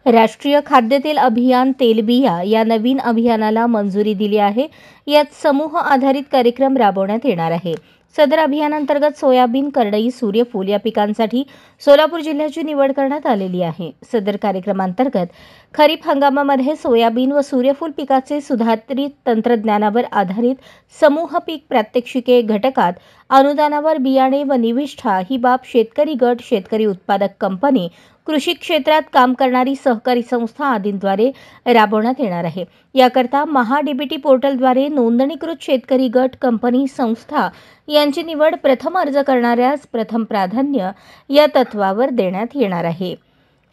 राष्ट्रीय खाद्यतेल अभियान तेलबिया या नवीन अभियानाला मंजुरी दिली आहे। यात समूह आधारित कार्यक्रम राबवण्यात येणार आहे। सदर अभियानांतर्गत सोयाबीन, करडई, सूर्यफूल या पिकांसाठी सोलापूर जिल्ह्याची निवड करण्यात आलेली आहे। सदर कार्यक्रमांतर्गत खरीप हंगामामध्ये सोयाबीन व सूर्यफूल पिकाचे सुधारित तंत्रज्ञानावर आधारित समूह पीक प्रात्यक्षिके घटकात अनुदानावर बियाणे व निविष्ठा ही बाब शेतकरी गट, शेतकरी उत्पादक कंपनी, कृषी क्षेत्रात काम करणारी सहकारी संस्था आदींद्वारे राबवण्यात येणार आहे। याकरता महाडीबीटी पोर्टलद्वारे नोंदणीकृत शेतकरी गट, कंपनी, संस्था यांची निवड प्रथम अर्ज करणाऱ्यास प्रथम प्राधान्य या तत्वावर देण्यात येणार आहे।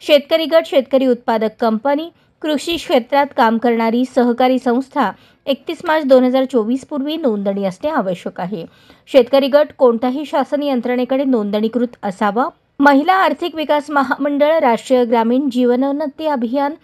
शेतकरी गट, शेतकरी उत्पादक कंपनी, कृषी क्षेत्रात काम करणारी सहकारी संस्था 31 मार्च 2024 पूर्वी नोंदणी असणे आवश्यक आहे। शेतकरी गट कोणत्याही शासन यंत्रणेकडे नोंदणीकृत असावा। महिला आर्थिक विकास महामंडळ, राष्ट्रीय ग्रामीण जीवनोन्नती अभियान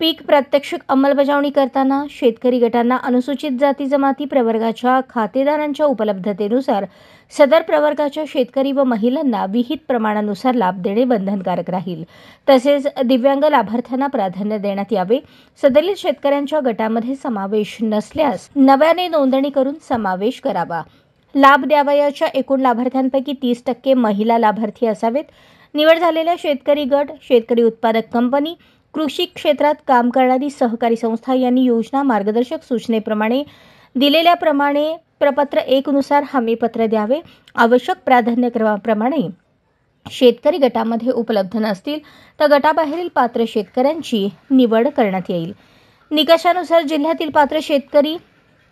पीक प्रात्यक्षिक अंमलबजावणी करताना शेतकरी गटांना अनुसूचित जाती जमाती प्रवर्गाच्या खातेदारांच्या उपलब्धतेनुसार सदर प्रवर्गाच्या शेतकरी व महिलांना विहित प्रमाणानुसार लाभ देणे बंधनकारक राहील। तसेच दिव्यांग लाभार्थ्यांना प्राधान्य देण्यात यावे। सदरील शेतकऱ्यांच्या गटामध्ये समावेश नसल्यास नव्याने नोंदणी करून समावेश करावा। लाभ द्यावयाच्या एकूण लाभार्थ्यांपैकी 30% महिला लाभार्थी असावेत। निवड झालेल्या शेतकरी गट, शेतकरी उत्पादक कंपनी, कृषी क्षेत्रात काम करणारी सहकारी संस्था यांनी योजना मार्गदर्शक सूचनेप्रमाणे दिलेल्याप्रमाणे प्रपत्र 1 नुसार हमीपत्र द्यावे। आवश्यक प्राधान्यक्रमाप्रमाणे शेतकरी गटामध्ये उपलब्ध नसतील तर गटाबाहेरील पात्र शेतकऱ्यांची निवड करण्यात येईल। निकषानुसार जिल्ह्यातील पात्र शेतकरी,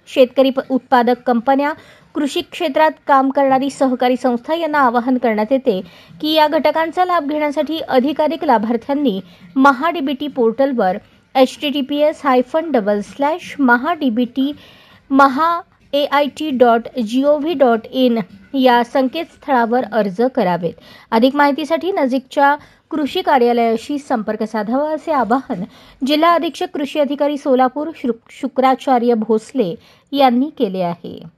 शेतकरी उत्पादक कंपन्या, कृषी क्षेत्रात काम करणारी सहकारी संस्था यांना आवाहन करण्यात येते की या घटकांचा लाभ घेण्यासाठी अधिकाधिक लाभार्थ्यांनी महाडीबीटी पोर्टलवर https://mahadbt.maait.gov.in या संकेतस्थळावर अर्ज करावेत। अधिक माहितीसाठी नजीकच्या कृषी कार्यालयाशी संपर्क साधावा असे आवाहन जिल्हा अधीक्षक कृषी अधिकारी सोलापूर शुक्राचार्य भोसले यांनी केले आहे।